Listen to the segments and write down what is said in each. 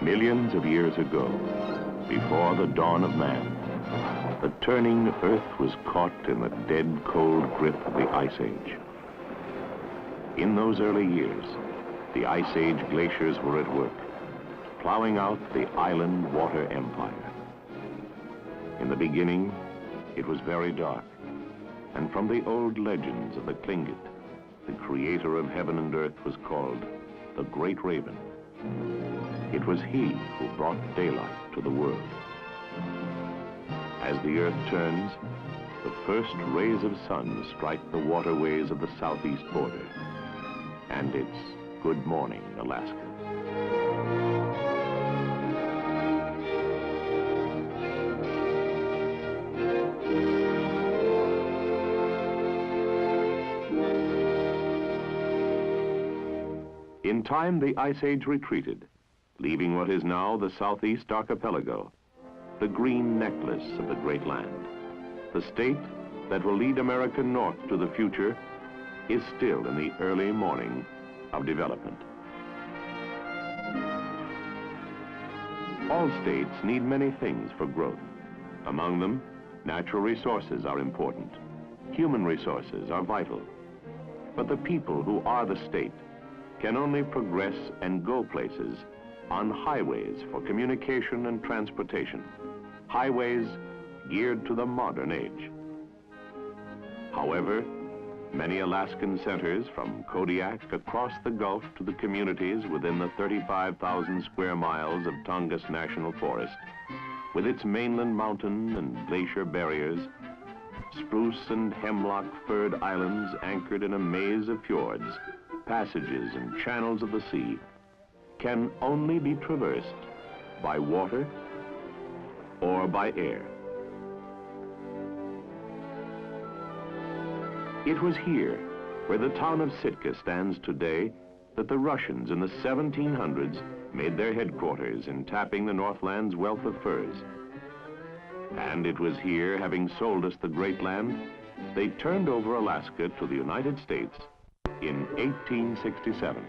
Millions of years ago, before the dawn of man, the turning Earth was caught in the dead, cold grip of the Ice Age. In those early years, the Ice Age glaciers were at work, plowing out the island water empire. In the beginning, it was very dark, and from the old legends of the Tlingit, the creator of heaven and earth was called the Great Raven. It was he who brought daylight to the world. As the earth turns, the first rays of sun strike the waterways of the southeast border, and it's good morning, Alaska. In time, the Ice Age retreated, leaving what is now the Southeast Archipelago, the green necklace of the great land. The state that will lead America north to the future is still in the early morning of development. All states need many things for growth. Among them, natural resources are important. Human resources are vital. But the people who are the state can only progress and go places on highways for communication and transportation, highways geared to the modern age. However, many Alaskan centers, from Kodiak across the Gulf to the communities within the 35,000 square miles of Tongass National Forest, with its mainland mountain and glacier barriers, spruce and hemlock firred islands anchored in a maze of fjords, passages and channels of the sea, can only be traversed by water or by air. It was here, where the town of Sitka stands today, that the Russians in the 1700s made their headquarters in tapping the Northland's wealth of furs. And it was here, having sold us the great land, they turned over Alaska to the United States in 1867.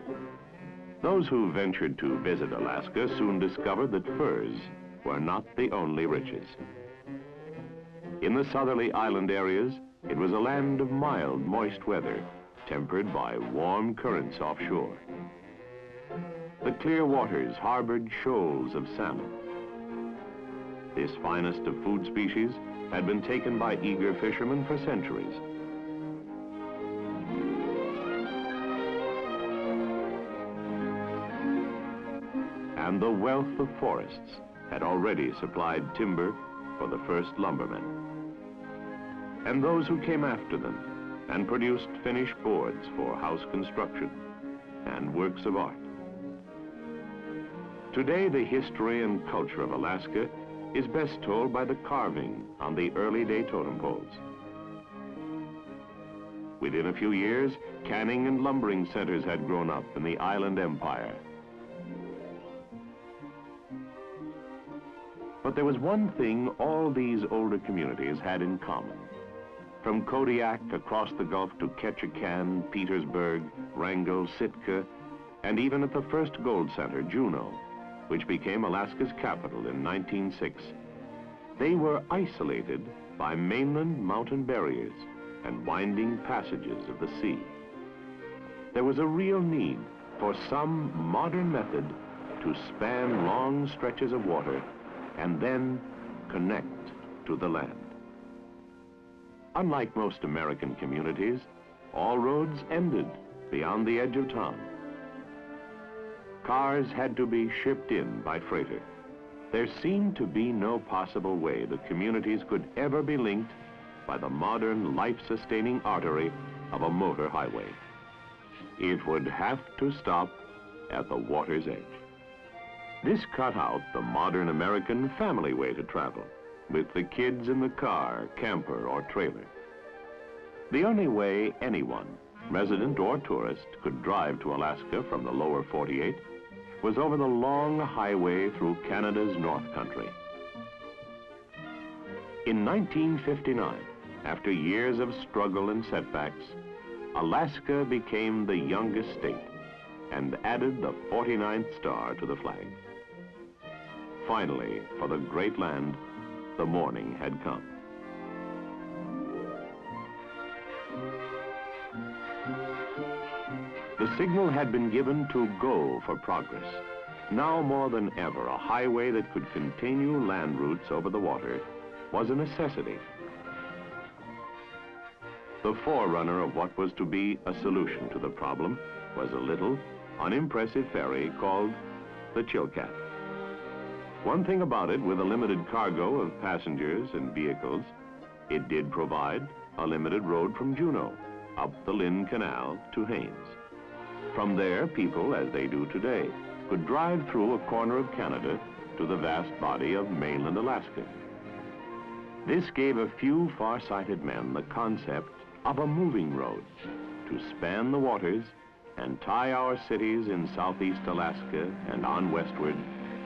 Those who ventured to visit Alaska soon discovered that furs were not the only riches. In the southerly island areas, it was a land of mild, moist weather, tempered by warm currents offshore. The clear waters harbored shoals of salmon. This finest of food species had been taken by eager fishermen for centuries. And the wealth of forests had already supplied timber for the first lumbermen. And those who came after them and produced finished boards for house construction and works of art. Today, the history and culture of Alaska is best told by the carving on the early day totem poles. Within a few years, canning and lumbering centers had grown up in the island empire. But there was one thing all these older communities had in common. From Kodiak across the Gulf to Ketchikan, Petersburg, Wrangell, Sitka, and even at the first gold center, Juneau, which became Alaska's capital in 1906, they were isolated by mainland mountain barriers and winding passages of the sea. There was a real need for some modern method to span long stretches of water and then connect to the land. Unlike most American communities, all roads ended beyond the edge of town. Cars had to be shipped in by freighter. There seemed to be no possible way the communities could ever be linked by the modern life-sustaining artery of a motor highway. It would have to stop at the water's edge. This cut out the modern American family way to travel, with the kids in the car, camper, or trailer. The only way anyone, resident or tourist, could drive to Alaska from the lower 48 was over the long highway through Canada's North Country. In 1959, after years of struggle and setbacks, Alaska became the youngest state and added the 49th star to the flag. finally, for the great land, the morning had come. The signal had been given to go for progress. Now more than ever, a highway that could continue land routes over the water was a necessity. The forerunner of what was to be a solution to the problem was a little, unimpressive ferry called the Chilkat. One thing about it, with a limited cargo of passengers and vehicles, it did provide a limited road from Juneau up the Lynn Canal to Haines. From there, people, as they do today, could drive through a corner of Canada to the vast body of mainland Alaska. This gave a few far-sighted men the concept of a moving road to span the waters and tie our cities in southeast Alaska and on westward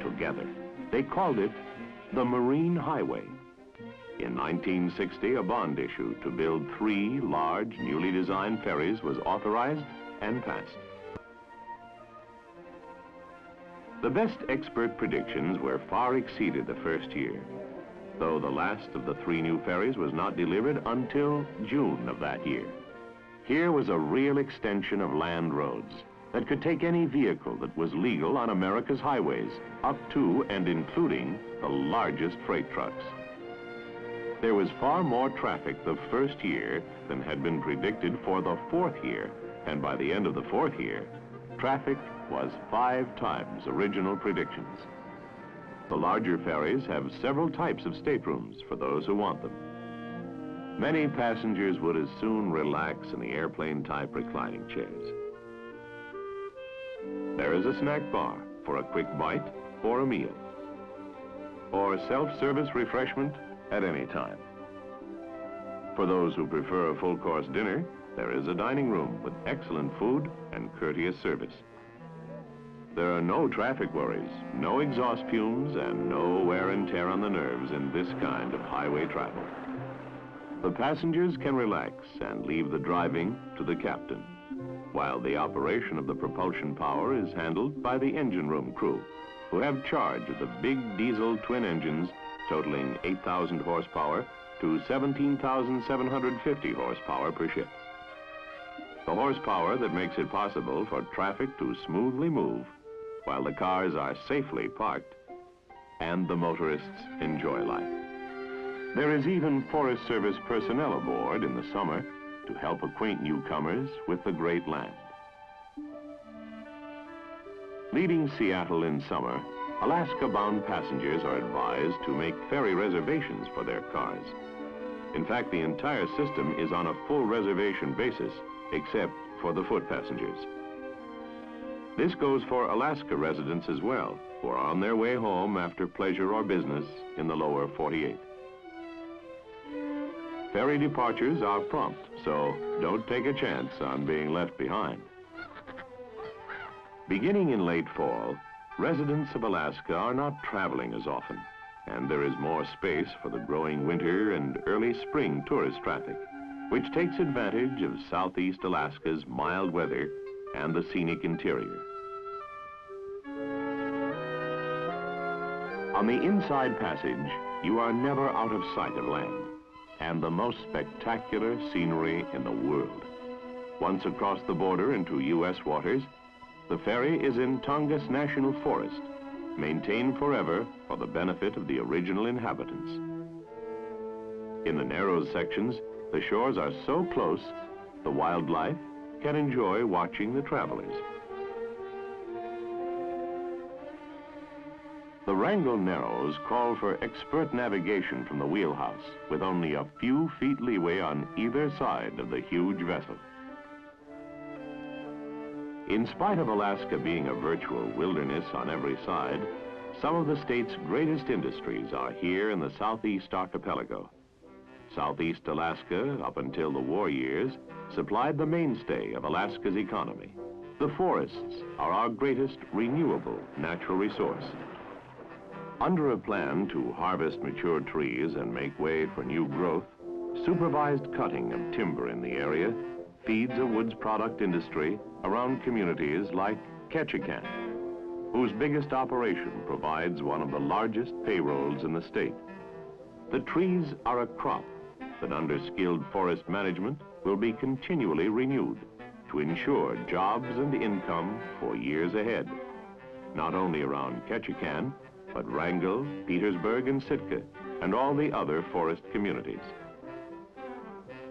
together. They called it the Marine Highway. In 1960, a bond issue to build 3 large, newly designed ferries was authorized and passed. The best expert predictions were far exceeded the first year, though the last of the 3 new ferries was not delivered until June of that year. Here was a real extension of land roads that could take any vehicle that was legal on America's highways, up to and including the largest freight trucks. There was far more traffic the first year than had been predicted for the 4th year, and by the end of the 4th year, traffic was 5 times original predictions. The larger ferries have several types of staterooms for those who want them. Many passengers would as soon relax in the airplane-type reclining chairs. There is a snack bar for a quick bite or a meal, or self-service refreshment at any time. For those who prefer a full-course dinner, there is a dining room with excellent food and courteous service. There are no traffic worries, no exhaust fumes, and no wear and tear on the nerves in this kind of highway travel. The passengers can relax and leave the driving to the captain, while the operation of the propulsion power is handled by the engine room crew, who have charge of the big diesel twin engines totaling 8,000 horsepower to 17,750 horsepower per ship. The horsepower that makes it possible for traffic to smoothly move while the cars are safely parked and the motorists enjoy life. There is even Forest Service personnel aboard in the summer to help acquaint newcomers with the great land. Leaving Seattle in summer, Alaska-bound passengers are advised to make ferry reservations for their cars. In fact, the entire system is on a full reservation basis, except for the foot passengers. This goes for Alaska residents as well, who are on their way home after pleasure or business in the lower 48. Ferry departures are prompt, so don't take a chance on being left behind. Beginning in late fall, residents of Alaska are not traveling as often, and there is more space for the growing winter and early spring tourist traffic, which takes advantage of southeast Alaska's mild weather and the scenic interior. On the inside passage, you are never out of sight of land and the most spectacular scenery in the world. Once across the border into U.S. waters, the ferry is in Tongass National Forest, maintained forever for the benefit of the original inhabitants. In the narrow sections, the shores are so close, the wildlife can enjoy watching the travelers. The Wrangell Narrows call for expert navigation from the wheelhouse, with only a few feet leeway on either side of the huge vessel. In spite of Alaska being a virtual wilderness on every side, some of the state's greatest industries are here in the southeast archipelago. Southeast Alaska, up until the war years, supplied the mainstay of Alaska's economy. The forests are our greatest renewable natural resource. Under a plan to harvest mature trees and make way for new growth, supervised cutting of timber in the area feeds a woods product industry around communities like Ketchikan. whose biggest operation provides one of the largest payrolls in the state. The trees are a crop that under skilled forest management will be continually renewed to ensure jobs and income for years ahead, not only around Ketchikan, but Wrangell, Petersburg, and Sitka, and all the other forest communities.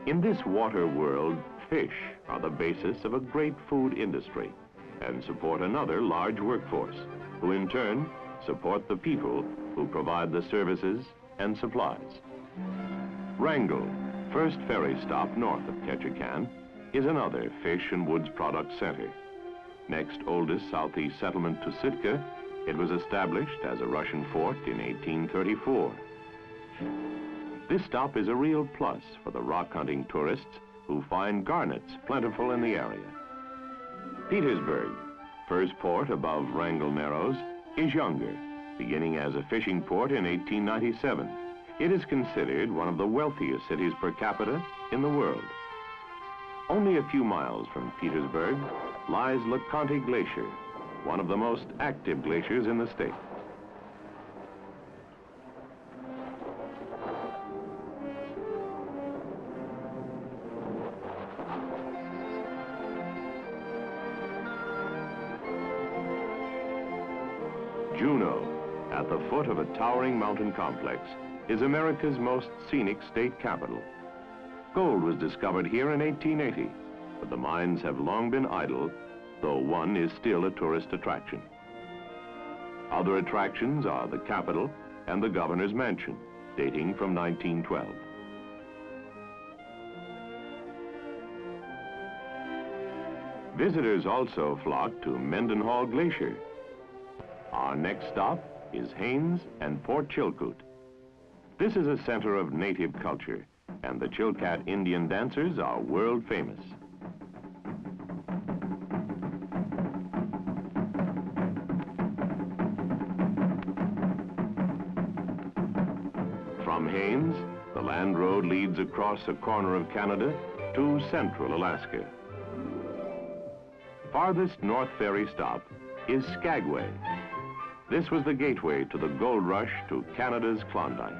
In this water world, fish are the basis of a great food industry and support another large workforce, who in turn support the people who provide the services and supplies. Wrangell, first ferry stop north of Ketchikan, is another fish and woods product center. Next oldest southeast settlement to Sitka, it was established as a Russian fort in 1834. This stop is a real plus for the rock hunting tourists who find garnets plentiful in the area. Petersburg, first port above Wrangell Narrows, is younger, beginning as a fishing port in 1897. It is considered one of the wealthiest cities per capita in the world. Only a few miles from Petersburg lies LeConte Glacier, one of the most active glaciers in the state. Juneau, at the foot of a towering mountain complex, is America's most scenic state capital. Gold was discovered here in 1880, but the mines have long been idle, though one is still a tourist attraction. Other attractions are the Capitol and the Governor's Mansion, dating from 1912. Visitors also flock to Mendenhall Glacier. Our next stop is Haines and Port Chilkoot. This is a center of native culture, and the Chilkat Indian dancers are world famous. From Haines, the land road leads across a corner of Canada to central Alaska. Farthest north ferry stop is Skagway. This was the gateway to the gold rush to Canada's Klondike.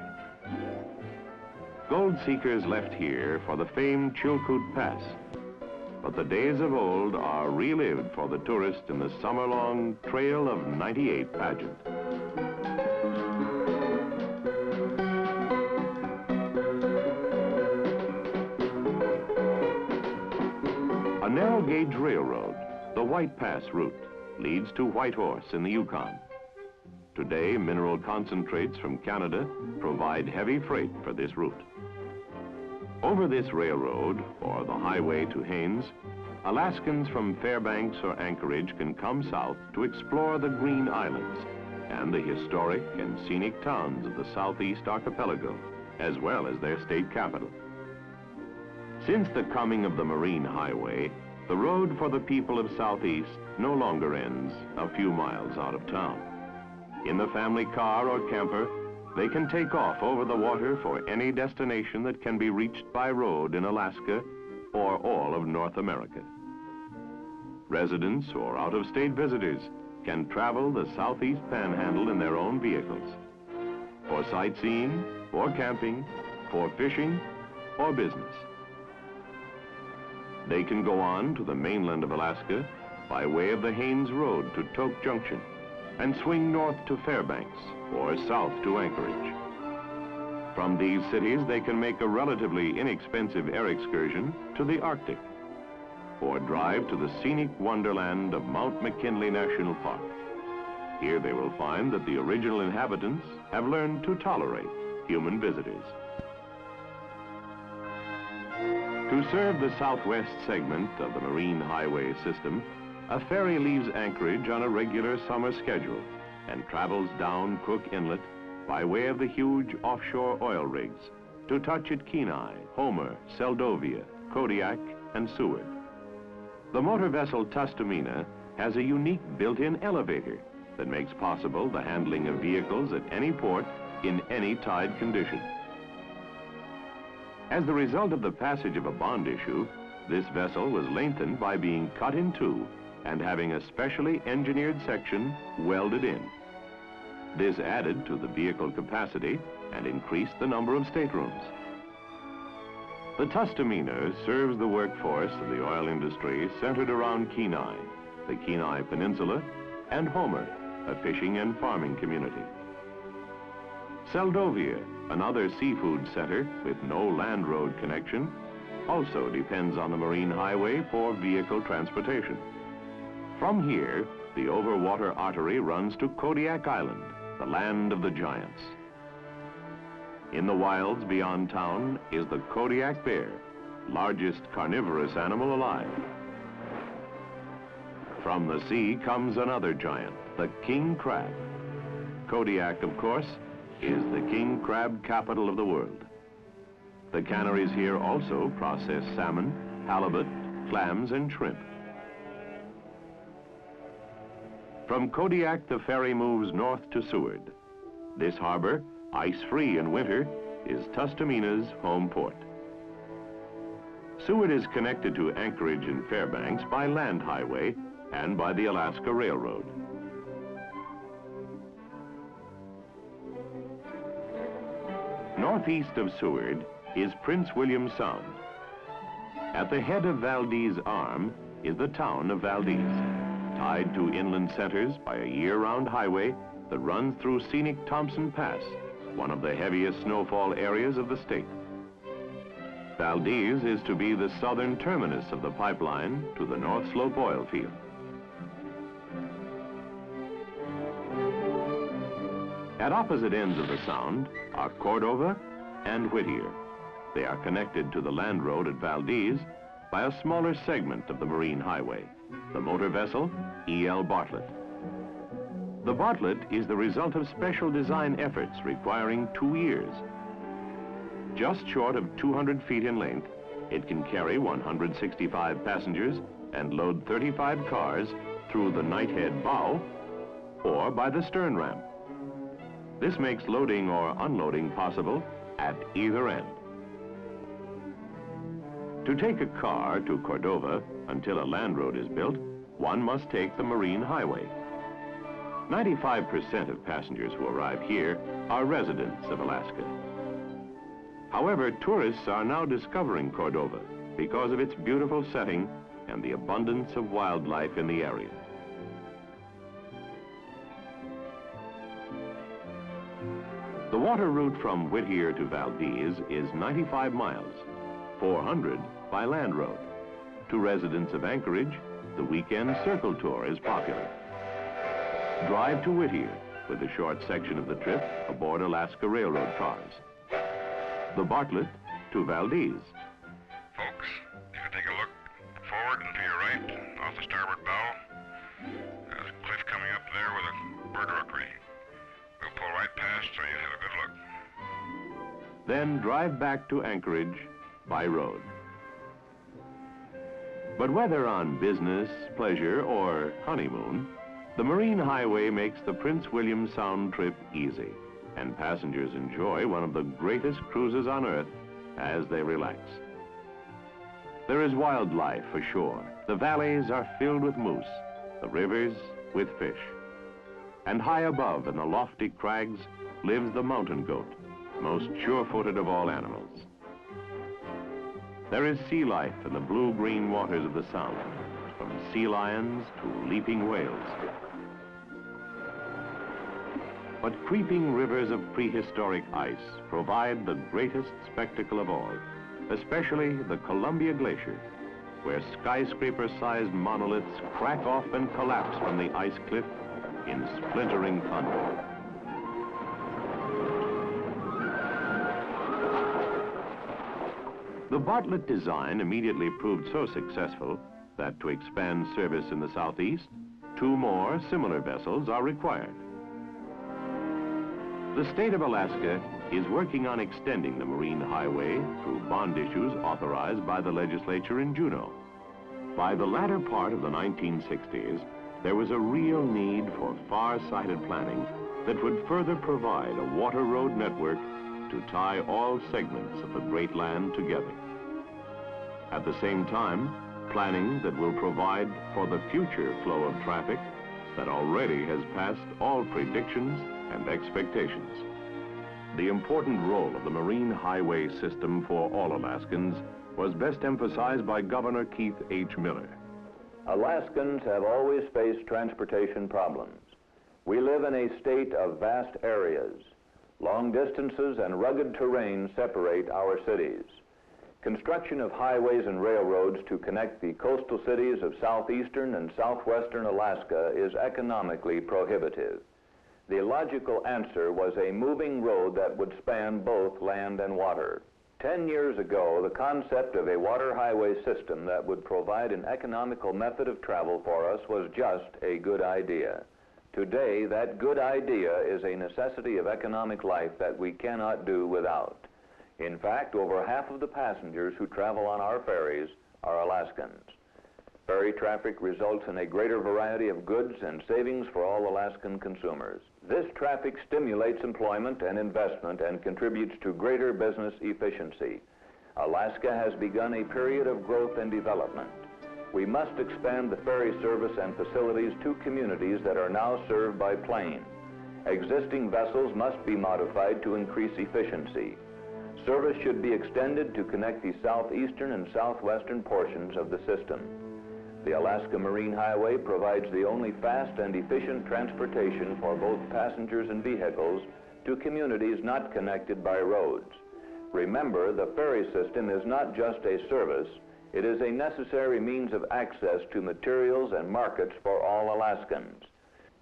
Gold seekers left here for the famed Chilkoot Pass, but the days of old are relived for the tourist in the summer-long Trail of 98 pageant. A narrow-gauge railroad, the White Pass route, leads to Whitehorse in the Yukon. Today, mineral concentrates from Canada provide heavy freight for this route. Over this railroad, or the highway to Haines, Alaskans from Fairbanks or Anchorage can come south to explore the Green Islands and the historic and scenic towns of the Southeast Archipelago, as well as their state capital. Since the coming of the Marine Highway, the road for the people of Southeast no longer ends a few miles out of town. In the family car or camper, they can take off over the water for any destination that can be reached by road in Alaska or all of North America. Residents or out-of-state visitors can travel the Southeast Panhandle in their own vehicles for sightseeing, for camping, for fishing, or business. They can go on to the mainland of Alaska by way of the Haines Road to Tok Junction and swing north to Fairbanks or south to Anchorage. From these cities, they can make a relatively inexpensive air excursion to the Arctic or drive to the scenic wonderland of Mount McKinley National Park. Here they will find that the original inhabitants have learned to tolerate human visitors. To serve the southwest segment of the Marine Highway system, a ferry leaves Anchorage on a regular summer schedule and travels down Cook Inlet by way of the huge offshore oil rigs to touch at Kenai, Homer, Seldovia, Kodiak, and Seward. The motor vessel Tustumena has a unique built-in elevator that makes possible the handling of vehicles at any port in any tide condition. As the result of the passage of a bond issue, this vessel was lengthened by being cut in two and having a specially engineered section welded in. This added to the vehicle capacity and increased the number of staterooms. The Tustumena serves the workforce of the oil industry centered around Kenai, the Kenai Peninsula, and Homer, a fishing and farming community. Seldovia, another seafood center with no land road connection, also depends on the marine highway for vehicle transportation. From here, the overwater artery runs to Kodiak Island, the land of the giants. In the wilds beyond town is the Kodiak bear, largest carnivorous animal alive. From the sea comes another giant, the king crab. Kodiak, of course, is the king crab capital of the world. The canneries here also process salmon, halibut, clams, and shrimp. From Kodiak, the ferry moves north to Seward. This harbor, ice-free in winter, is Tustumena's home port. Seward is connected to Anchorage and Fairbanks by land highway and by the Alaska Railroad. Northeast of Seward is Prince William Sound. At the head of Valdez Arm is the town of Valdez, tied to inland centers by a year-round highway that runs through scenic Thompson Pass, one of the heaviest snowfall areas of the state. Valdez is to be the southern terminus of the pipeline to the North Slope oil field. At opposite ends of the sound are Cordova and Whittier. They are connected to the land road at Valdez by a smaller segment of the marine highway, the motor vessel E.L. Bartlett. The Bartlett is the result of special design efforts requiring 2 years. Just short of 200 feet in length, it can carry 165 passengers and load 35 cars through the knighthead bow or by the stern ramp. This makes loading or unloading possible at either end. To take a car to Cordova until a land road is built, one must take the marine highway. 95% of passengers who arrive here are residents of Alaska. However, tourists are now discovering Cordova because of its beautiful setting and the abundance of wildlife in the area. The water route from Whittier to Valdez is 95 miles, 400 by land road. To residents of Anchorage, the weekend circle tour is popular. Drive to Whittier with a short section of the trip aboard Alaska Railroad cars. The Bartlett to Valdez. Folks, if you take a look forward and to your right, off the starboard bow, there's a cliff coming up there with a bird rookery. We'll pull right past so you'll have a good look. Then drive back to Anchorage by road. But whether on business, pleasure, or honeymoon, the marine highway makes the Prince William Sound trip easy, and passengers enjoy one of the greatest cruises on Earth as they relax. There is wildlife ashore. The valleys are filled with moose, the rivers with fish. And high above in the lofty crags lives the mountain goat, most sure-footed of all animals. There is sea life in the blue-green waters of the Sound, from sea lions to leaping whales. But creeping rivers of prehistoric ice provide the greatest spectacle of all, especially the Columbia Glacier, where skyscraper-sized monoliths crack off and collapse from the ice cliff in splintering thunder. The Bartlett design immediately proved so successful that to expand service in the southeast, 2 more similar vessels are required. The state of Alaska is working on extending the marine highway through bond issues authorized by the legislature in Juneau. By the latter part of the 1960s, there was a real need for far-sighted planning that would further provide a water road network to tie all segments of the great land together. At the same time, planning that will provide for the future flow of traffic that already has passed all predictions and expectations. The important role of the marine highway system for all Alaskans was best emphasized by Governor Keith H. Miller. Alaskans have always faced transportation problems. We live in a state of vast areas. Long distances and rugged terrain separate our cities. Construction of highways and railroads to connect the coastal cities of southeastern and southwestern Alaska is economically prohibitive. The logical answer was a moving road that would span both land and water. 10 years ago, the concept of a water highway system that would provide an economical method of travel for us was just a good idea. Today, that good idea is a necessity of economic life that we cannot do without. In fact, over half of the passengers who travel on our ferries are Alaskans. Ferry traffic results in a greater variety of goods and savings for all Alaskan consumers. This traffic stimulates employment and investment and contributes to greater business efficiency. Alaska has begun a period of growth and development. We must expand the ferry service and facilities to communities that are now served by plane. Existing vessels must be modified to increase efficiency. Service should be extended to connect the southeastern and southwestern portions of the system. The Alaska Marine Highway provides the only fast and efficient transportation for both passengers and vehicles to communities not connected by roads. Remember, the ferry system is not just a service, it is a necessary means of access to materials and markets for all Alaskans.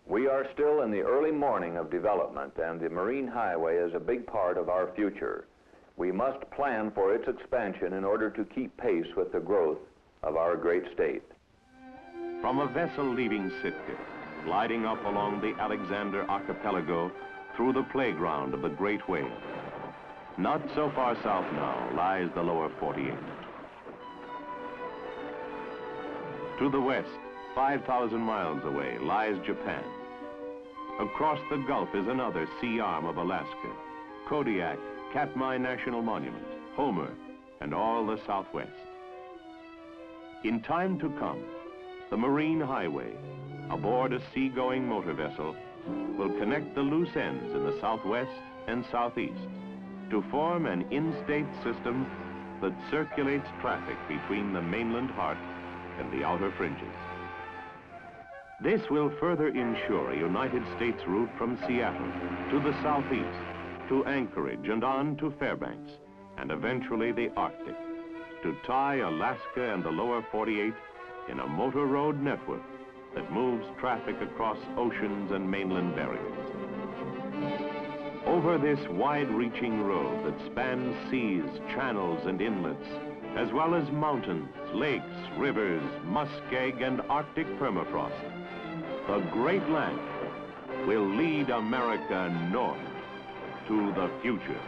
We are still in the early morning of development, and the Marine Highway is a big part of our future. We must plan for its expansion in order to keep pace with the growth of our great state. From a vessel leaving Sitka, gliding up along the Alexander Archipelago through the playground of the Great Wave. Not so far south now lies the lower 48. To the west, 5,000 miles away, lies Japan. Across the Gulf is another sea arm of Alaska, Kodiak, Katmai National Monument, Homer, and all the Southwest. In time to come, the Marine Highway, aboard a seagoing motor vessel, will connect the loose ends in the southwest and southeast to form an in-state system that circulates traffic between the mainland heart and the outer fringes. This will further ensure a United States route from Seattle to the southeast, to Anchorage and on to Fairbanks, and eventually the Arctic, to tie Alaska and the lower 48 in a motor road network that moves traffic across oceans and mainland barriers. Over this wide-reaching road that spans seas, channels, and inlets, as well as mountains, lakes, rivers, muskeg, and Arctic permafrost, the Great Land will lead America north to the future.